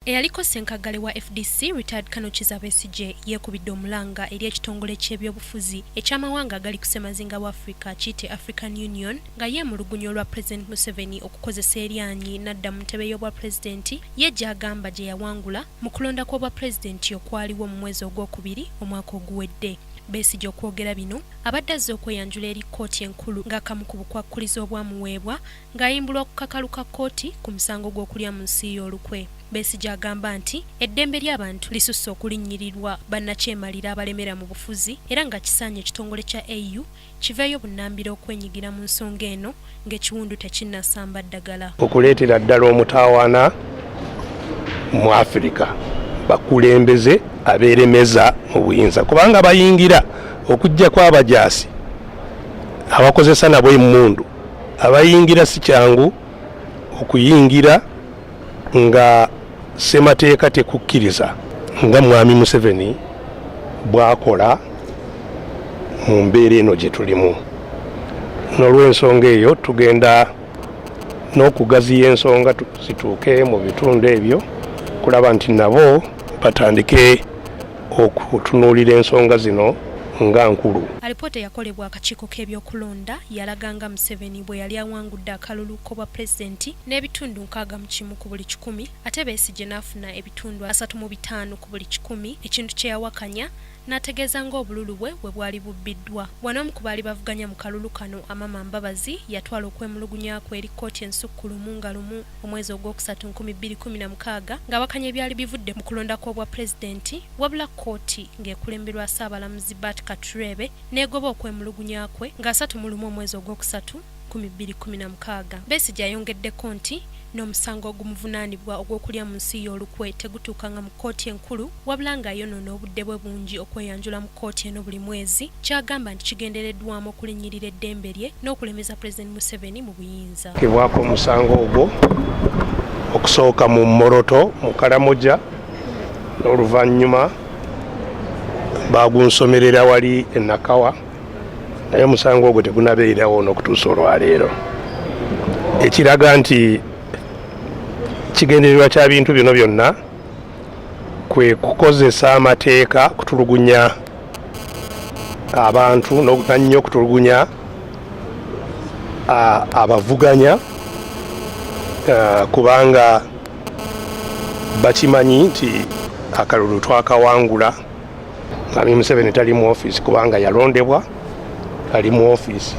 Eyaliko Ssenkagale wa FDC retired Colonel Kizza Besigye yeekubidde omulanga eri ekitongole ky'ebyobufuzi eky'amawanga agali ku ssemazinga wa Africa kiyite African Union nga yeemulugunya olwa President Museveni okukozesa eryanyi n'adda mu ntebe y'obwa pulezidenti ye gy'agamba gye yawangula mu kulonda kw'obwa pulezidenti okwaliwo mu mwezi ogwokubiri omwaka oguwedde. Besigye okwogera bino abadde azze okweyanjula eri kkooti enkulu ng'akamu ku bukwakkulizo obwamuweebwa ng'ayimbulwa ku kakalu ka kkooti ku musango gw'okulya mu nsi y'olukwe. Besigye agamba nti eddembe ly'abantu lisusse okulinnyirirwa bannakyemalira abalemera mu bufuzi era nga kisaanye ekitongole kya AU kiveeyo bunnambiro okwenyigira mu nsonga eno ng'ekiwundu tekinnasamba ddagala. Okuleetera ddala omutawaana mu Afirika bakulembeze abeeremeza mu buyinza kubanga bayingira okujjako abajaasi abakozesa nabo emmundu abayingira si kyangu okuyingira nga ssemateeka tekukkiriza nga mwami Museveni bw'akola mu mbeera eno gye tulimu. N'olw'ensonga eyo tugenda n'okugaziya ensonga zituuke mu bitundu ebyo kulaba nti nabo batandike okutunuulira ensonga zino nga nkulu. Alipoota yakolebwa akakiiko k'ebyokulonda yalaganga Museveni bwe yali awangudde akalulu k'obwa pulezidenti n'ebitundu 61 ku buli 100 ate Besigye n'afuna ebitundu 35 ku buli 100 ekintu kye yawakanya n'ategeeza ng'obululu bwe bwali bubbiddwa. Bw'omu ku baali bavuganya mu kalulu kano Amama Mbabazi yatwala okwemulugunya kwe eri kkooti ensukkulumu nga lumu omwezi ogwokusatu 2016 ng'awakanya ebyali bivudde mu kulonda kw'obwa pulezidenti wabula kkooti ng'ekulemberwa Ssaabalamuzi Bart Katurebe n'egoba okwemulugunya kwe nga 31 omwezi ogwokusatu 2016. Besigye ayongeddeko nti n'omusango ogumuvunaanibwa ogw'okulya mu nsi y'olukwe tegutuukanga mu kkooti enkulu wabula ng'ayonoona obudde bwe bungi okweyanjula mu kkooti eno buli mwezi ky'agamba nti kigendereddwamu okulinnyirira eddembe lye n'okulemeza President Museveni mu buyinza. Kibwako omusango ogwo okusooka mu Moroto mu Karamoja n'oluvannyuma baagunsomerera wali e Nakawa naye omusango ogwo tegunabeerawo n'okutuusa olwaleero ekiraga nti kigendererwa kya bintu bino byonna kwe kukozesa amateeka kutulugunya abantu n'annyo okutulugunya abavuganya kubanga bakimanyi nti akalulu twakawangula Mwami Museveni tali mu ofiisi kubanga yalondebwa ali mu ofiisi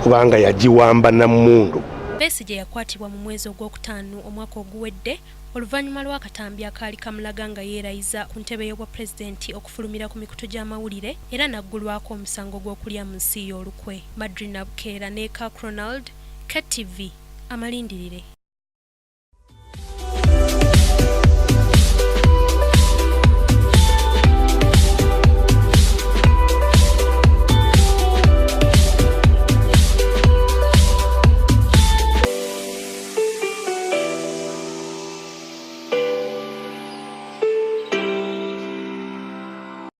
kubanga yagiwamba na mmundu. Besigye yakwatibwa mu mwezi ogwokutaano omwaka oguwedde oluvannyuma lw'akatambi akaali kamulaga nga yeerayiza ku ntebe y'obwa pulezidenti okufulumira ku mikutu gy'amawulire era naggulwako omusango gw'okulya mu nsi y'olukwe. Madrina Bukeera ne Kirk Ronald, KTV, Amalindirire.